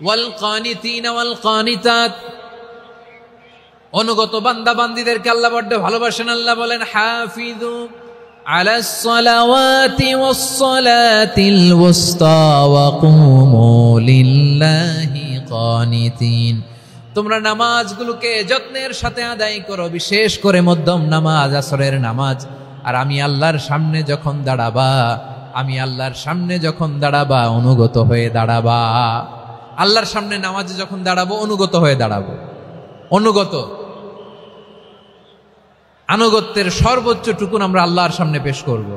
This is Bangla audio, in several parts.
ওয়াল কানিতিনা ওয়াল কানিতাত, অনুগত বান্দা বান্দীদেরকে আল্লাহ বড্ড ভালোবাসেন। আল্লাহ বলেন হাফিজু আলাস সালাওয়াতি ওয়াস সালাতিল ওয়ুসতা ওয়া কুমু লিল্লাহি কানিতিন, তোমরা নামাজগুলোকে যত্নের সাথে আদায় করো, বিশেষ করে মধ্যম নামাজ, আসরের নামাজ। আর আমি আল্লাহর সামনে যখন দাঁড়াবা, আমি আল্লাহর সামনে যখন দাঁড়াবা অনুগত হয়ে দাঁড়াবা। আল্লাহর সামনে নামাজে যখন দাঁড়াবো অনুগত হয়ে দাঁড়াবো। অনুগত, আনুগত্যের সর্বোচ্চ টুকুন আমরা আল্লাহর সামনে পেশ করব।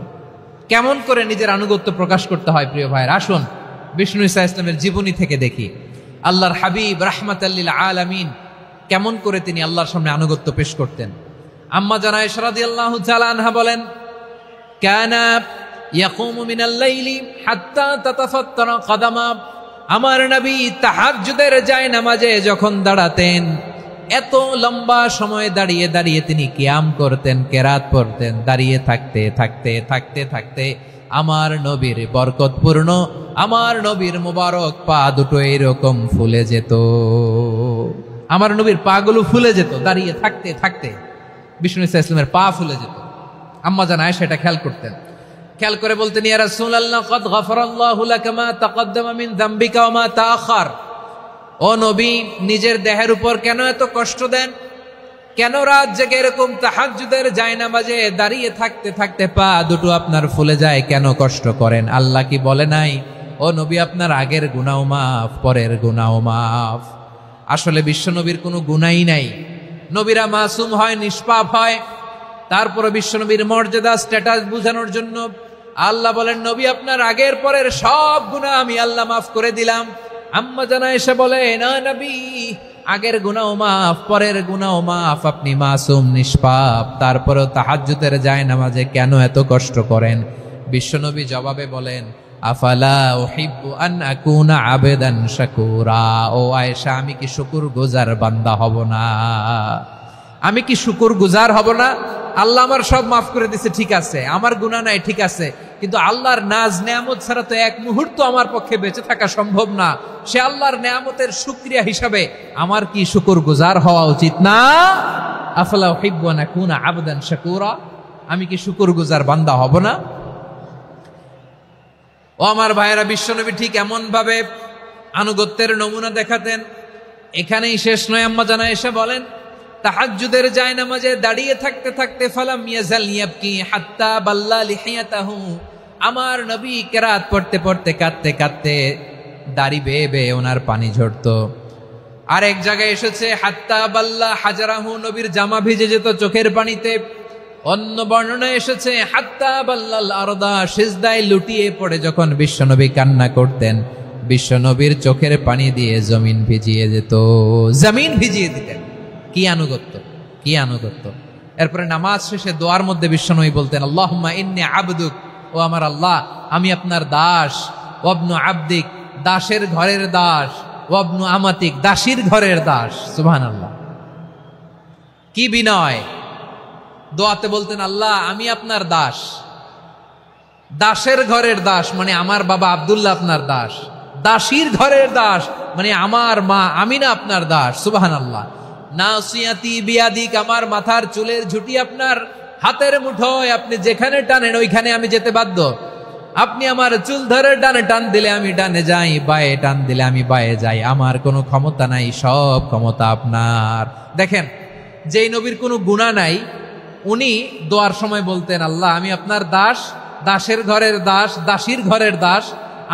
কেমন করে নিজের আনুগত্য প্রকাশ করতে হয় প্রিয় ভাইয়ের, আসুন বিষ্ণু ঈসা ইসলামের জীবনী থেকে দেখি। আল্লাহর হাবিব রাহমাতাল লিল আলামিন কেমন করে তিনি আল্লাহর সামনে আনুগত্য পেশ করতেন। আম্মা জানা আয়েশা রাদিয়াল্লাহু তাআলা আনহা বলেন, কানা ইয়াকুমু মিনাল লাইলি হাত্তা তাতাফাত্তারা কদামা, আমার নবী তাহাজ্জুদের জায়নামাজে যখন দাঁড়াতেন এত লম্বা সময় দাঁড়িয়ে দাঁড়িয়ে তিনি কিয়াম করতেন, কেরাত পড়তেন। দাঁড়িয়ে থাকতে থাকতে থাকতে থাকতে আমার নবীর বরকতপূর্ণ, আমার নবীর মুবারক পা দুটো এরকম ফুলে যেত। আমার নবীর পা গুলো ফুলে যেত দাঁড়িয়ে থাকতে থাকতে, বিষ্ণু ঈসা ইসলামের পা ফুলে যেত। আম্মা জান আয়েশা এটা খেয়াল করতেন। খেয়াল করে বলতেন, ইয়া রাসূলুল্লাহ কদ গফারাল্লাহু লাকা মা তাকদ্দামা মিন যামবিকা ওয়া মা তাআখার। ও নবী, নিজের দেহের উপর কেন এত কষ্ট দেন? কেন রাত জেগে এরকম তাহাজ্জুদের জায়নামাজে দাঁড়িয়ে থাকতে থাকতে পা দুটো আপনার ফুলে যায়, কেন কষ্ট করেন? আল্লাহ কি বলে নাই, ও নবী আপনার আগের গুনাহ মাফ, পরের গুনাহ মাফ? আসলে বিশ্ব নবীর কোনো গুনাহই নাই। নবীরা মাসুম হয়, নিষ্পাপ হয়। তারপরে বিশ্ব নবীর মর্যাদা, স্ট্যাটাস বোঝানোর জন্য আল্লাহ বলেন, নবী আপনার আগের পরের সব গুনাহ আমি আল্লাহ মাফ করে দিলাম। আম্মা জানা এসে বলে, না নবী, আগের গুনাহ মাফ, পরের গুনাহ মাফ, আপনি মাসুম, নিষ্পাপ, তারপরেও তাহাজ্জুদের জায়নামাজে কেন এত কষ্ট করেন? বিশ্বনবী জবাবে বলেন, আফালা উহিব্বু আন আকুনা আবেদান শাকুরা। ও আয়েশা, আমি কি শুকরগুজার বান্দা হব না? আমি কি শুকরগুজার হব না? আল্লাহ আমার সব মাফ করে দিছে, ঠিক আছে, আমার গুনাহ নাই, ঠিক আছে, কিন্তু আল্লাহর নাজ নেয়ামত ছাড়া তো এক মুহূর্ত আমার পক্ষে বেঁচে থাকা সম্ভব না। সে আল্লাহর নেয়ামতের শুকরিয়া হিসাবে আমার কি শুকরগুজার হওয়া উচিত না? আফালা উহিব্বু আন আকুনা আবদান শাকুরা, আমি কি শুকরগুজার বান্দা হব না? ও আমার ভাইয়েরা, বিশ্বনবী ঠিক এমন ভাবে আনুগত্যের নমুনা দেখাতেন। এখানেই শেষ নয়। আম্মা জানা এসে বলেন, তাহাজ্জুদের জায়নামাজে দাঁড়িয়ে থাকতে থাকতে ফালাম ইয়াজাল ইয়াবকি হাত্তা বাল্লা লিহিয়াতাহু, আমার নবী কেরাত পড়তে পড়তে কাঁদতে কাঁদতে দাড়ি বেয়ে বেয়ে ওনার পানি ঝরতো। আর এক জায়গায় এসেছে হাত্তা বাল্লা হাজারাহু, নবীর জামা ভিজে যেত চোখের পানিতে। অন্য বর্ণনায় এসেছে হাত্তা বাল্লাল আরদা, সিজদায় লুটিয়ে পড়ে যখন বিশ্বনবী কান্না করতেন, বিশ্বনবীর চোখের পানি দিয়ে জমিন ভিজিয়ে যেত, জমিন ভিজিয়ে দিতেন। কি আনুগত্য, কি আনুগত্য! এরপরে নামাজ শেষে দোয়ার মধ্যে বিশ্বনবী বলতেন, আল্লাহুম্মা ইন্নী আবদুক, ও আমার আল্লাহ, আমি আপনার দাস। ওয়াবনু আবদিক, দাসের ঘরের দাস। ওয়াবনু আমাতিক, দাসীর ঘরের দাস। সুবহানাল্লাহ, কি বিনয়! দোয়াতে বলতেন, আল্লাহ আমি আপনার দাস। দাসের ঘরের দাস মানে আমার বাবা আব্দুল্লাহ আপনার দাস। দাসীর ঘরের দাস মানে আমার মা আমিনা আপনার দাস। সুবহানাল্লাহ। নাসিয়াতি বিয়াদিক, আমার মাথার চুলের ঝুঁটি আপনার হাতের মুঠোয়, আপনি যেখানে টানেন ওইখানে আমি যেতে বাধ্য। আপনি আমার চুল ধরে ডানে টান দিলে আমি ডানে যাই, বায়ে টান দিলে আমি বায়ে যাই। আমার কোনো ক্ষমতা নাই, সব ক্ষমতা আপনার। দেখেন, যেই নবীর কোনো গুনাহ নাই উনি দোয়ার সময় বলতেন, আল্লাহ আমি আপনার দাস, দাসের ঘরের দাস, দাসীর ঘরের দাস।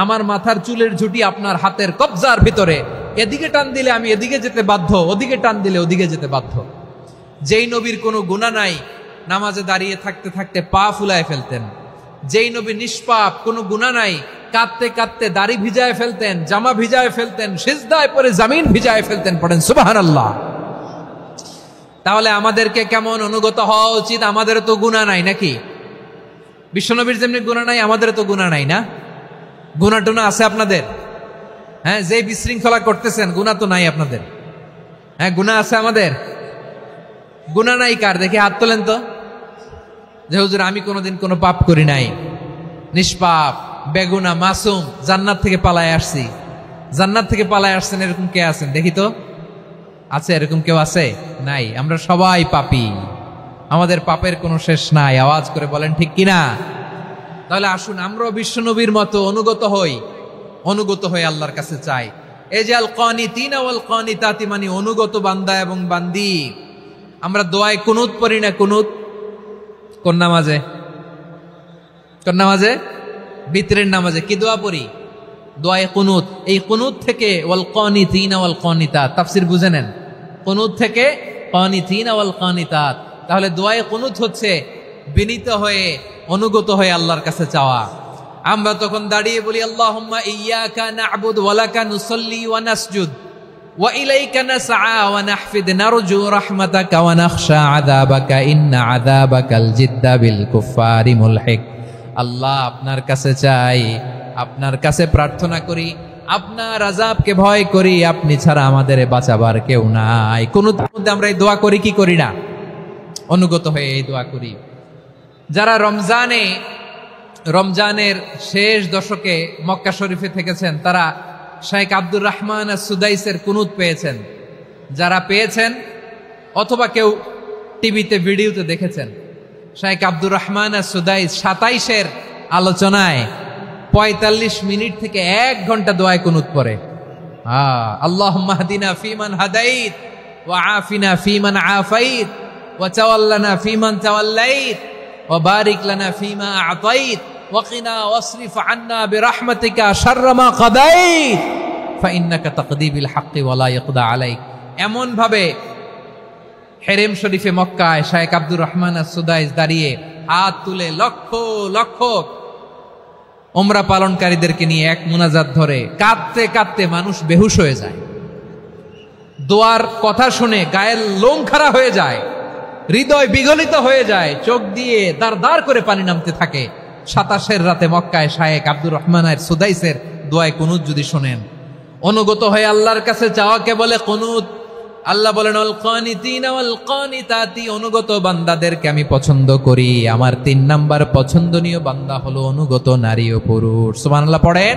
আমার মাথার চুলের ঝুঁটি আপনার হাতের কবজার ভিতরে, এদিকে টান দিলে আমি এদিকে যেতে বাধ্য, ওদিকে টান দিলে ওদিকে যেতে বাধ্য। যেই নবীর কোনো গুনাহ নাই নামাজে দাঁড়িয়ে থাকতে থাকতে পা ফুলায় ফেলতেন। যেই নবী নিষ্পাপ, কোনো গুনাহ নাই, কাঁদতে কাঁদতে দাড়ি ভিজায় ফেলতেন, জামা ভিজায় ফেলতেন, সিজদায় পড়ে জমিন ভিজায় ফেলতেন। পড়েন সুবহানাল্লাহ। তাহলে আমাদেরকে কেমন অনুগত হওয়া উচিত? আমাদের তো গুনাহ নাই নাকি? বিশ্বনবীর যেমনি গুনাহ নাই, আমাদের তো গুনাহ নাই না? গুনাহ টুনা আছে আপনাদের? হ্যাঁ, যে বিশৃঙ্খলা করতেছেন গুনাহ তো নাই আপনাদের? হ্যাঁ, গুনাহ আছে আমাদের? গুনাহ নাই কার? দেখি হাত তোলেন তো, যে হুজুর আমি কোনোদিন কোনো পাপ করি নাই, নিষ্পাপ, বেগুনা, মাসুম, জান্নাত থেকে পালায় আসছি। জান্নাত থেকে পালায় আসছেন এরকম কে আছেন দেখি তো? আছে এরকম কেউ? আছে? নাই। আমরা সবাই পাপী, আমাদের পাপের কোনো শেষ নাই। আওয়াজ করে বলেন ঠিক কিনা? তাহলে আসুন আমরাও বিশ্বনবীর মতো অনুগত হয়ে আল্লাহর কাছে চাই। এই যে আল কানিতিনা ওয়াল কানিতাতি, মানে অনুগত বান্দা এবং বান্দি। আমরা দোয়ায় কুনুত পড়ি না? কুনুত কোন নামাজে? বিতরের নামাজে কি দোয়া পড়ি? দোয়ায়ে কুনুত। এই কুনুত থেকে ওয়াল কানিতিনা ওয়াল কানিতাত, তাফসীর বুঝে নেন। কুনুত থেকে কানিতিনা ওয়াল কানিতাত। তাহলে দোয়ায়ে কুনুত হচ্ছে বিনীত হয়ে অনুগত হয়ে আল্লাহর কাছে চাওয়া। আমরা তখন দাঁড়িয়ে বলি আল্লাহুম্মা ইয়্যাকা না'বুদু ওয়া লাকা নুসাল্লি ওয়া নাসজুদ ওয়া ইলাইকা নাসআ ওয়া নাহফিদ নারজু রাহমাতাকা ওয়া নাখশা আযাবাকা ইন্না আযাবাকাল জিদ্দা বিল কুফফারি মুলহিক। আল্লাহ, আপনার কাছে চাই, আপনার কাছে প্রার্থনা করি, আপনার আযাবকে ভয় করি, আপনি ছাড়া আমাদের বাঁচাবার কেউ নাই। কুনুতের মধ্যে আমরা এই দোয়া করি কি করি না? অনুগত হয়ে এই দোয়া করি। যারা রমজানের শেষ দশকে মক্কা শরীফে থেকেছেন তারা শাইখ আব্দুর রহমান সুদাইসের কুনুত পেয়েছেন। যারা পেয়েছেন অথবা কেউ টিভিতে ভিডিওতে দেখেছেন, শাইখ আব্দুর রহমান সুদাইস 27-এর আলোচনায় 45 মিনিট থেকে 1 ঘন্টা দোয়ায় কুনুত পড়ে। আল্লাহুম্মা হদিনা ফিমান হাদাইত ওয়া আফিনা ফিমান আফাইত ওয়া তাওয়াল্লানা ফিমান তাওয়াল্লাইত ওয়া বারিক লানা ফিমা আ'তাইত ওয়া কিনা ওয়াসরিফ আন্না বিরহমাতিকা শাররা মা কাদাইত ফাইন্নাকা তাকদি বিল হাক্কি ওয়া লা ইয়াকদা আলাইক। এমন ভাবে হেরেম শরীফে মক্কায় শাইখ আব্দুর রহমান সুদাইস দাঁড়িয়ে হাত তুলে লক্ষ লক্ষ উমরা পালনকারীদেরকে নিয়ে এক মুনাজাত ধরে কাঁদতে কাঁদতে মানুষ বেহুশ হয়ে যায়। দোয়ার কথা শুনে গায়ের লোম খাড়া হয়ে যায়, হৃদয় বিগলিত হয়ে যায়, চোখ দিয়ে দাঁড় দাঁড় করে পানি নামতে থাকে। 27-এর রাতে মক্কায় শাইখ আব্দুর রহমান সুদাইসের দোয়ায় কুনুত যদি শোনেন, অনুগত হয়ে আল্লাহর কাছে চাওয়াকে বলে কুনুত। আল্লাহ বলেন আল কানিতিনা ওয়াল কানিতাতি, অনুগত বান্দাদেরকে আমি পছন্দ করি। আমার 3 নাম্বার পছন্দনীয় বান্দা হলো অনুগত নারী ও পুরুষ। সুবহানাল্লাহ পড়েন।